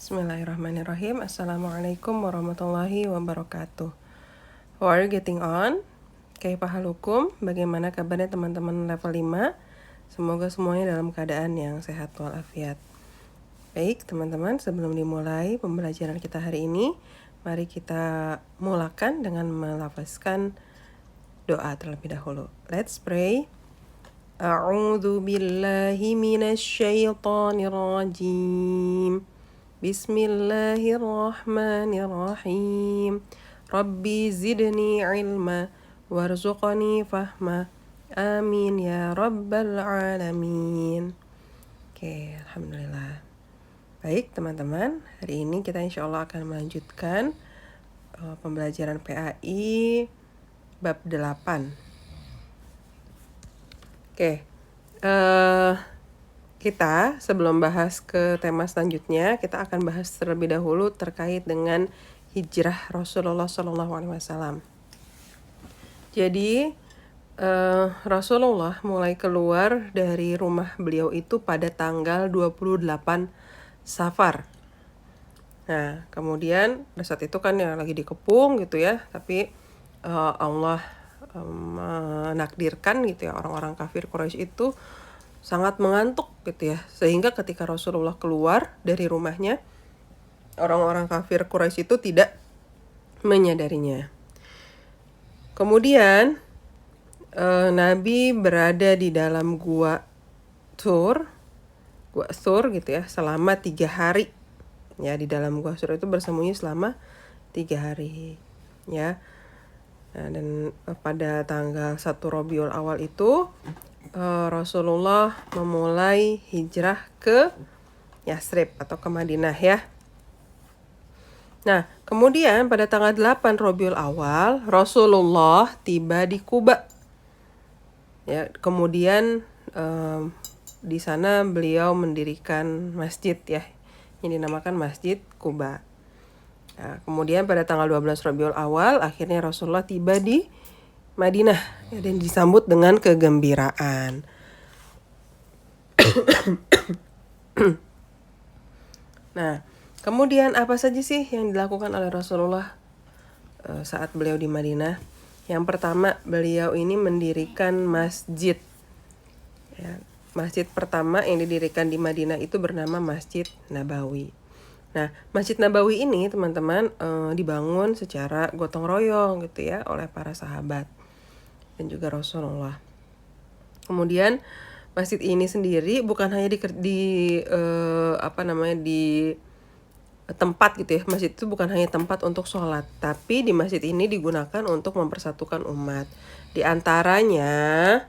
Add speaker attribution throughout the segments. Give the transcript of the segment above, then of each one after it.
Speaker 1: Bismillahirrahmanirrahim. Assalamualaikum warahmatullahi wabarakatuh. How are you getting on? Kaifa halukum? Bagaimana kabarnya teman-teman level 5? Semoga semuanya dalam keadaan yang sehat walafiat. Baik teman-teman, sebelum dimulai pembelajaran kita hari ini, mari kita mulakan dengan melafazkan doa terlebih dahulu. Let's pray. A'udzu billahi minasyaitonir rajim. Bismillahirrahmanirrahim. Rabbi zidni ilma warzuqni fahma. Amin ya rabbal alamin. Oke, alhamdulillah. Baik teman-teman, hari ini kita insya Allah akan melanjutkan pembelajaran PAI bab 8. Oke, kita sebelum bahas ke tema selanjutnya, kita akan bahas terlebih dahulu terkait dengan hijrah Rasulullah SAW. Jadi Rasulullah mulai keluar dari rumah beliau itu pada tanggal 28 Safar. Nah, kemudian pada saat itu kan ya lagi dikepung gitu ya, tapi Allah menakdirkan gitu ya, orang-orang kafir Quraisy itu sangat mengantuk gitu ya, sehingga ketika Rasulullah keluar dari rumahnya, orang-orang kafir Quraisy itu tidak menyadarinya. Kemudian Nabi berada di dalam gua Thur gitu ya, selama 3 hari. Ya, di dalam gua Thur itu bersembunyi selama 3 hari. Ya. Nah, dan pada tanggal 1 Rabiul Awal itu Rasulullah memulai hijrah ke Yasrib atau ke Madinah ya. Nah, kemudian pada tanggal 8 Rabiul Awal Rasulullah tiba di Quba. Ya, kemudian di sana beliau mendirikan masjid ya, yang dinamakan Masjid Quba. Nah, kemudian pada tanggal 12 Rabiul Awal akhirnya Rasulullah tiba di Madinah ya, dan disambut dengan kegembiraan. Nah, kemudian apa saja sih yang dilakukan oleh Rasulullah saat beliau di Madinah? Yang pertama, beliau ini mendirikan masjid. Ya, masjid pertama yang didirikan di Madinah itu bernama Masjid Nabawi. Nah, Masjid Nabawi ini teman-teman dibangun secara gotong royong gitu ya oleh para sahabat dan juga Rasulullah. Kemudian masjid ini sendiri bukan hanya di tempat gitu ya. Masjid itu bukan hanya tempat untuk sholat, tapi di masjid ini digunakan untuk mempersatukan umat. Di antaranya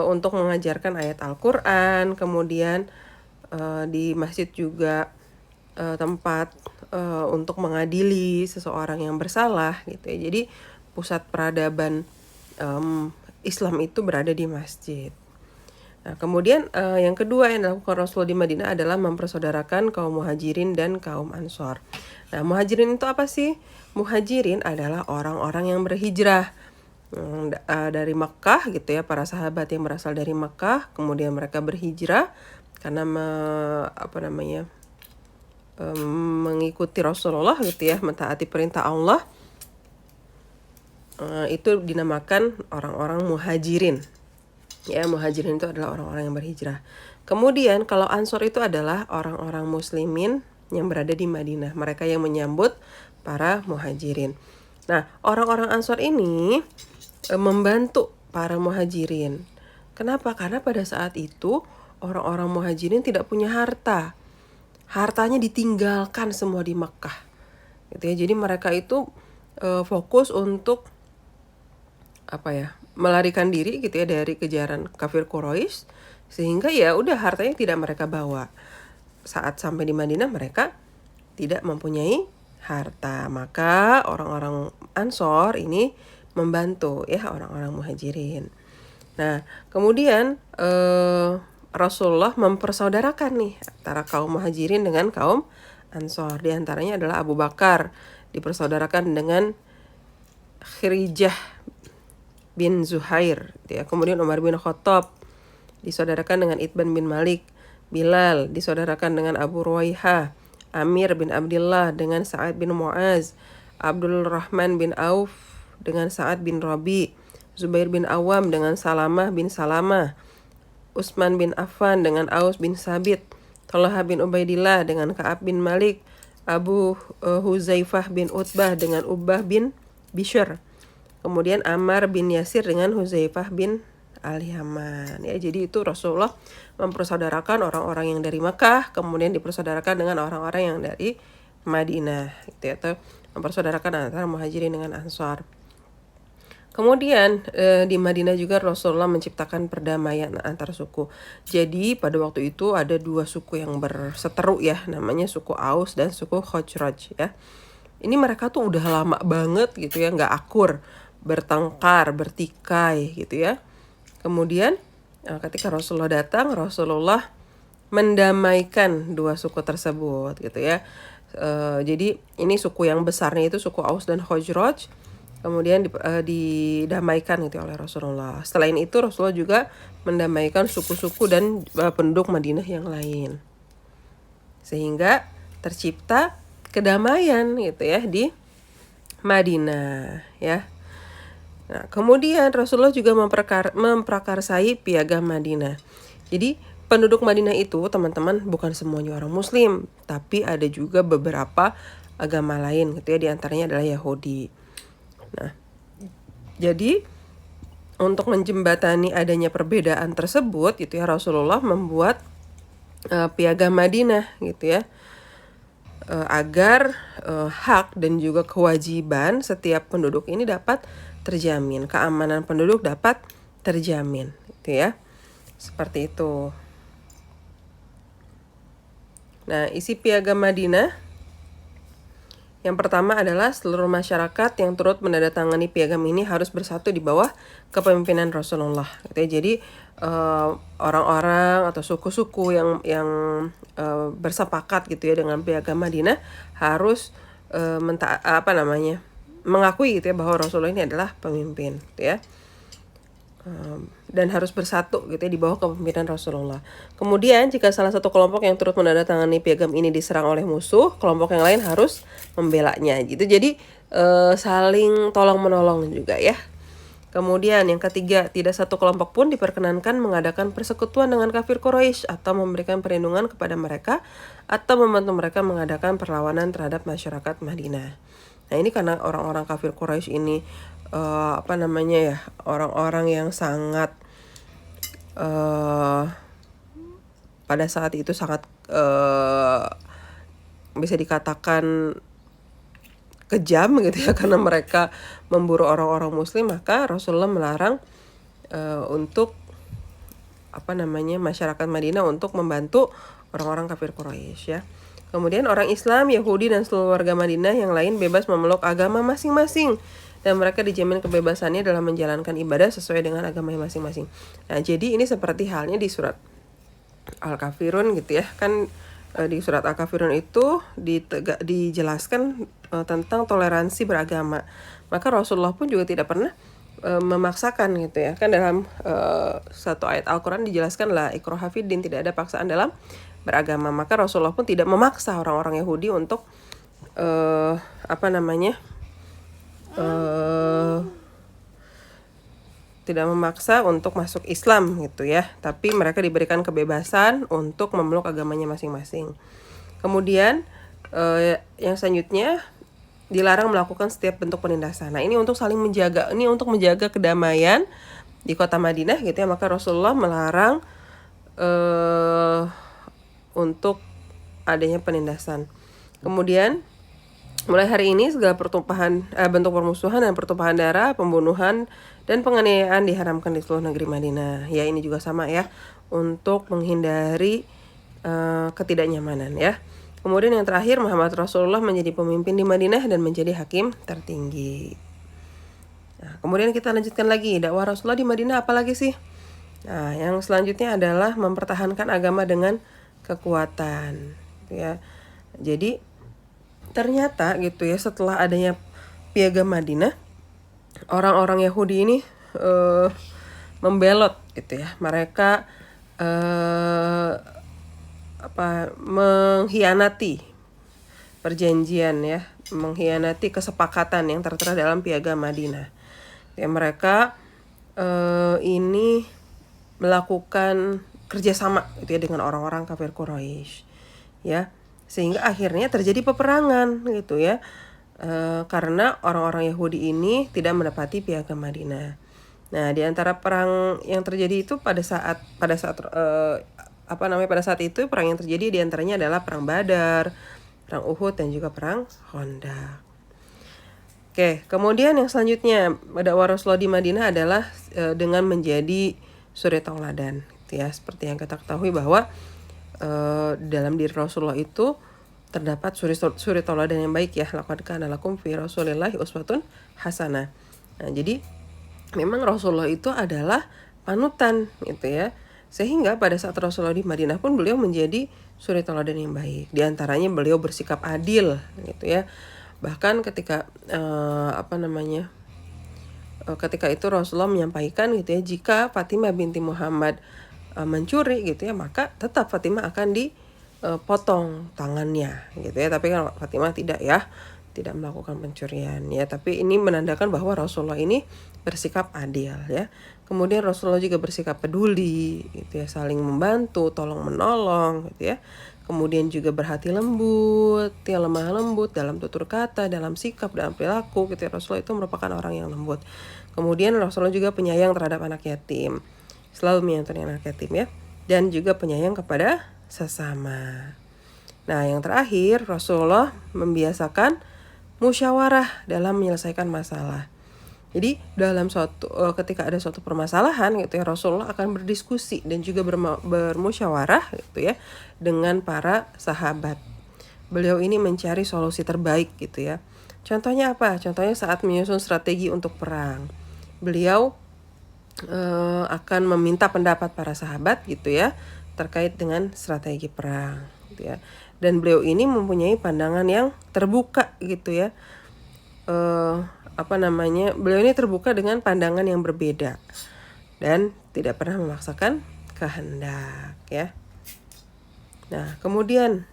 Speaker 1: untuk mengajarkan ayat Al-Quran. Kemudian di masjid juga tempat untuk mengadili seseorang yang bersalah gitu ya. Jadi pusat peradaban Islam itu berada di masjid. Nah, kemudian yang kedua yang dilakukan Rasul di Madinah adalah mempersaudarakan kaum Muhajirin dan kaum Ansor. Nah, Muhajirin itu apa sih? Muhajirin adalah orang-orang yang berhijrah dari Makkah gitu ya, para sahabat yang berasal dari Makkah, kemudian mereka berhijrah karena mengikuti Rasulullah gitu ya, mentaati perintah Allah. Itu dinamakan orang-orang muhajirin. Ya, muhajirin itu adalah orang-orang yang berhijrah. Kemudian kalau Ansor itu adalah orang-orang muslimin yang berada di Madinah, mereka yang menyambut para muhajirin. Nah, orang-orang Ansor ini membantu para muhajirin. Kenapa? Karena pada saat itu orang-orang muhajirin tidak punya harta. Hartanya ditinggalkan semua di Makkah. Gitu ya. Jadi mereka itu fokus untuk melarikan diri gitu ya dari kejaran kafir Quraisy, sehingga ya udah hartanya tidak mereka bawa. Saat sampai di Madinah mereka tidak mempunyai harta, maka orang-orang Ansor ini membantu ya orang-orang muhajirin. Nah, kemudian Rasulullah mempersaudarakan nih antara kaum muhajirin dengan kaum Ansor. Di antaranya adalah Abu Bakar dipersaudarakan dengan Khirijah bin Zuhair ya. Kemudian Umar bin Khattab disaudarakan dengan Itban bin Malik. Bilal disaudarakan dengan Abu Ruwaiha. Amir bin Abdullah dengan Sa'ad bin Mu'az, Abdul Rahman bin Auf dengan Sa'ad bin Rabi, Zubair bin Awam dengan Salamah bin Salamah, Utsman bin Affan dengan Aus bin Sabit, Talha bin Ubaidillah dengan Ka'ab bin Malik, Abu Huzaifah bin Utbah dengan Ubbah bin Bishr. Kemudian Ammar bin Yasir dengan Huzaifah bin Al-Yaman. Ya, jadi itu Rasulullah mempersaudarakan orang-orang yang dari Makkah, kemudian dipersaudarakan dengan orang-orang yang dari Madinah, gitu ya, atau mempersaudarakan antara Muhajirin dengan Ansar. Kemudian di Madinah juga Rasulullah menciptakan perdamaian antar suku. Jadi pada waktu itu ada dua suku yang berseteru ya, namanya suku Aus dan suku Khazraj ya. Ini mereka tuh udah lama banget gitu ya, nggak akur, bertengkar, bertikai gitu ya. Kemudian ketika Rasulullah datang, Rasulullah mendamaikan dua suku tersebut gitu ya. Jadi ini suku yang besarnya itu suku Aus dan Khazraj. Kemudian didamaikan gitu oleh Rasulullah. Selain itu Rasulullah juga mendamaikan suku-suku dan penduduk Madinah yang lain. Sehingga tercipta kedamaian gitu ya di Madinah ya. Nah, kemudian Rasulullah juga memprakarsai piagam Madinah. Jadi penduduk Madinah itu teman-teman bukan semuanya orang Muslim, tapi ada juga beberapa agama lain gitu ya, di antaranya adalah Yahudi. Nah, jadi untuk menjembatani adanya perbedaan tersebut gitu ya, Rasulullah membuat piagam Madinah gitu ya, agar hak dan juga kewajiban setiap penduduk ini dapat terjamin, keamanan penduduk dapat terjamin gitu ya, seperti itu. Nah, isi piagam Madinah yang pertama adalah seluruh masyarakat yang turut menandatangani piagam ini harus bersatu di bawah kepemimpinan Rasulullah. Jadi orang-orang atau suku-suku yang bersepakat gitu ya dengan piagam Madinah harus mengakui gitu ya bahwa Rasulullah ini adalah pemimpin gitu ya. Dan harus bersatu gitu ya di bawah kepemimpinan Rasulullah. Kemudian jika salah satu kelompok yang turut menandatangani piagam ini diserang oleh musuh, kelompok yang lain harus membelanya gitu. Jadi saling tolong menolong juga ya. Kemudian yang ketiga, tidak satu kelompok pun diperkenankan mengadakan persekutuan dengan kafir Quraisy atau memberikan perlindungan kepada mereka atau membantu mereka mengadakan perlawanan terhadap masyarakat Madinah. Nah, ini karena orang-orang kafir Quraisy ini orang-orang yang sangat pada saat itu sangat bisa dikatakan kejam gitu ya, karena mereka memburu orang-orang Muslim, maka Rasulullah melarang untuk masyarakat Madinah untuk membantu orang-orang kafir Quraisy ya. Kemudian orang Islam, Yahudi dan seluruh warga Madinah yang lain bebas memeluk agama masing-masing dan mereka dijamin kebebasannya dalam menjalankan ibadah sesuai dengan agamanya masing-masing. Nah, jadi ini seperti halnya di surat Al-Kafirun gitu ya. Kan di surat Al-Kafirun itu dijelaskan tentang toleransi beragama. Maka Rasulullah pun juga tidak pernah memaksakan gitu ya. Kan dalam satu ayat Al-Quran dijelaskan lah ikraha fiddin, tidak ada paksaan dalam beragama. Maka Rasulullah pun tidak memaksa orang-orang Yahudi untuk tidak memaksa untuk masuk Islam gitu ya, tapi mereka diberikan kebebasan untuk memeluk agamanya masing-masing. Kemudian yang selanjutnya dilarang melakukan setiap bentuk penindasan. Nah, ini untuk saling menjaga, ini untuk menjaga kedamaian di kota Madinah gitu ya, maka Rasulullah melarang untuk adanya penindasan. Kemudian mulai hari ini segala bentuk permusuhan dan pertumpahan darah, pembunuhan dan penganiayaan diharamkan di seluruh negeri Madinah. Ya, ini juga sama ya, untuk menghindari ketidaknyamanan ya. Kemudian yang terakhir, Muhammad Rasulullah menjadi pemimpin di Madinah dan menjadi hakim tertinggi. Nah, kemudian kita lanjutkan lagi, dakwah Rasulullah di Madinah apalagi sih? Nah, yang selanjutnya adalah mempertahankan agama dengan kekuatan ya. Jadi ternyata gitu ya, setelah adanya piagam Madinah, orang-orang Yahudi ini membelot gitu ya. Mereka mengkhianati perjanjian ya, mengkhianati kesepakatan yang tertera dalam Piagam Madinah. Ya, mereka ini melakukan kerjasama gitu ya dengan orang-orang kafir Quraisy, ya, sehingga akhirnya terjadi peperangan gitu ya, karena orang-orang Yahudi ini tidak menepati Piagam Madinah. Nah, di antara perang yang terjadi itu pada saat pada saat itu perang yang terjadi di antaranya adalah perang Badar, perang Uhud, dan juga perang Khandaq. Oke, kemudian yang selanjutnya dakwah Rasulullah di Madinah adalah dengan menjadi suri tauladan, gitu ya. Seperti yang kita ketahui bahwa dalam diri Rasulullah itu terdapat suri tauladan yang baik ya. Laqad kana lakum fi Rasulillahi uswatun hasanah. Nah, jadi memang Rasulullah itu adalah panutan gitu ya. Sehingga pada saat Rasulullah di Madinah pun beliau menjadi suri tauladan yang baik. Di antaranya beliau bersikap adil gitu ya. Bahkan ketika ketika itu Rasulullah menyampaikan gitu ya, jika Fatimah binti Muhammad mencuri gitu ya, maka tetap Fatimah akan dipotong tangannya gitu ya. Tapi kan Fatimah tidak melakukan pencurian ya. Tapi ini menandakan bahwa Rasulullah ini bersikap adil ya. Kemudian Rasulullah juga bersikap peduli gitu ya, saling membantu, tolong menolong gitu ya. Kemudian juga berhati lembut, ya, lemah lembut dalam tutur kata, dalam sikap, dalam perilaku gitu ya. Rasulullah itu merupakan orang yang lembut. Kemudian Rasulullah juga penyayang terhadap anak yatim, selalu menyantuni anak yatim ya, dan juga penyayang kepada sesama. Nah, yang terakhir Rasulullah membiasakan musyawarah dalam menyelesaikan masalah. Jadi ketika ada suatu permasalahan gitu ya, Rasulullah akan berdiskusi dan juga bermusyawarah gitu ya dengan para sahabat. Beliau ini mencari solusi terbaik gitu ya. Contohnya apa? Contohnya saat menyusun strategi untuk perang. Beliau akan meminta pendapat para sahabat gitu ya terkait dengan strategi perang gitu ya. Dan beliau ini mempunyai pandangan yang terbuka gitu ya. Beliau ini terbuka dengan pandangan yang berbeda dan tidak pernah memaksakan kehendak ya. Nah, kemudian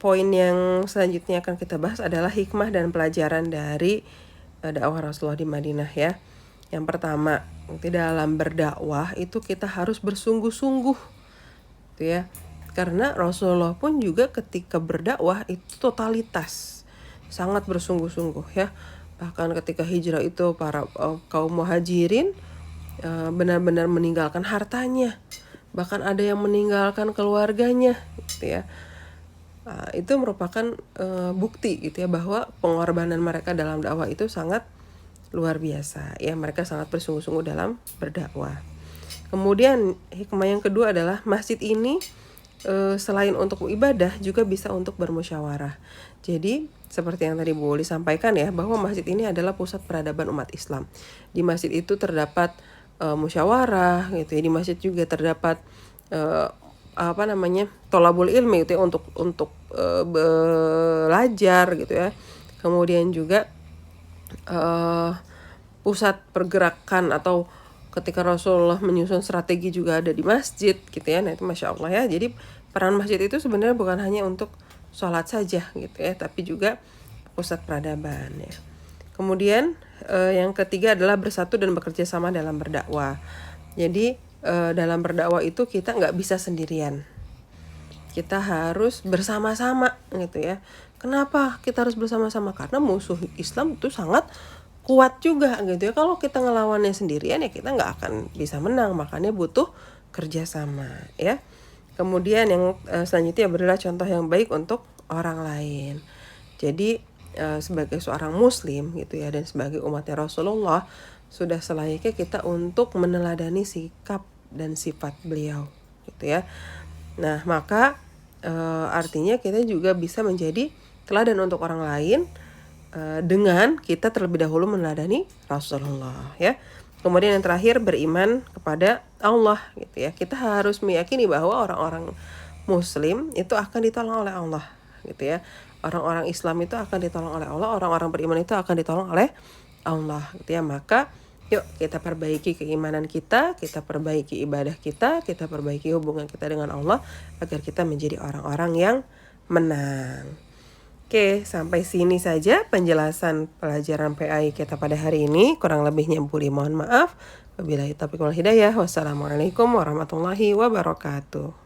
Speaker 1: poin yang selanjutnya akan kita bahas adalah hikmah dan pelajaran dari dakwah Rasulullah di Madinah ya. Yang pertama, dalam berdakwah itu kita harus bersungguh-sungguh gitu ya. Karena Rasulullah pun juga ketika berdakwah itu totalitas, sangat bersungguh-sungguh ya. Bahkan ketika hijrah itu para kaum muhajirin benar-benar meninggalkan hartanya, bahkan ada yang meninggalkan keluarganya gitu ya. Itu merupakan bukti gitu ya bahwa pengorbanan mereka dalam dakwah itu sangat luar biasa ya. Mereka sangat bersungguh-sungguh dalam berdakwah. Kemudian hikmah yang kedua adalah masjid ini selain untuk ibadah juga bisa untuk bermusyawarah. Jadi seperti yang tadi Bu Uli sampaikan ya, bahwa masjid ini adalah pusat peradaban umat Islam. Di masjid itu terdapat musyawarah gitu ya. Di masjid juga terdapat tolabul ilmi gitu ya, untuk belajar gitu ya. Kemudian juga pusat pergerakan atau ketika Rasulullah menyusun strategi juga ada di masjid gitu ya. Nah, itu Masya Allah ya. Jadi peran masjid itu sebenarnya bukan hanya untuk sholat saja gitu ya, tapi juga pusat peradaban ya. Kemudian yang ketiga adalah bersatu dan bekerja sama dalam berdakwah. Jadi dalam berdakwah itu kita nggak bisa sendirian. Kita harus bersama-sama gitu ya. Kenapa kita harus bersama-sama? Karena musuh Islam itu sangat kuat juga gitu ya. Kalau kita ngelawannya sendirian ya kita nggak akan bisa menang. Makanya butuh kerjasama ya. Kemudian yang selanjutnya adalah contoh yang baik untuk orang lain. Jadi sebagai seorang muslim gitu ya, dan sebagai umatnya Rasulullah, sudah selayaknya kita untuk meneladani sikap dan sifat beliau gitu ya. Nah, maka artinya kita juga bisa menjadi teladan untuk orang lain dengan kita terlebih dahulu meneladani Rasulullah ya. Kemudian yang terakhir, beriman kepada Allah gitu ya. Kita harus meyakini bahwa orang-orang muslim itu akan ditolong oleh Allah gitu ya. Orang-orang Islam itu akan ditolong oleh Allah, orang-orang beriman itu akan ditolong oleh Allah gitu ya. Maka Yuk kita perbaiki keimanan kita perbaiki ibadah kita perbaiki hubungan kita dengan Allah agar kita menjadi orang-orang yang menang. Oke, sampai sini saja penjelasan pelajaran PAI kita pada hari ini. Kurang lebihnya Budi mohon maaf. Wabillahi taufiq wal hidayah. Wassalamualaikum warahmatullahi wabarakatuh.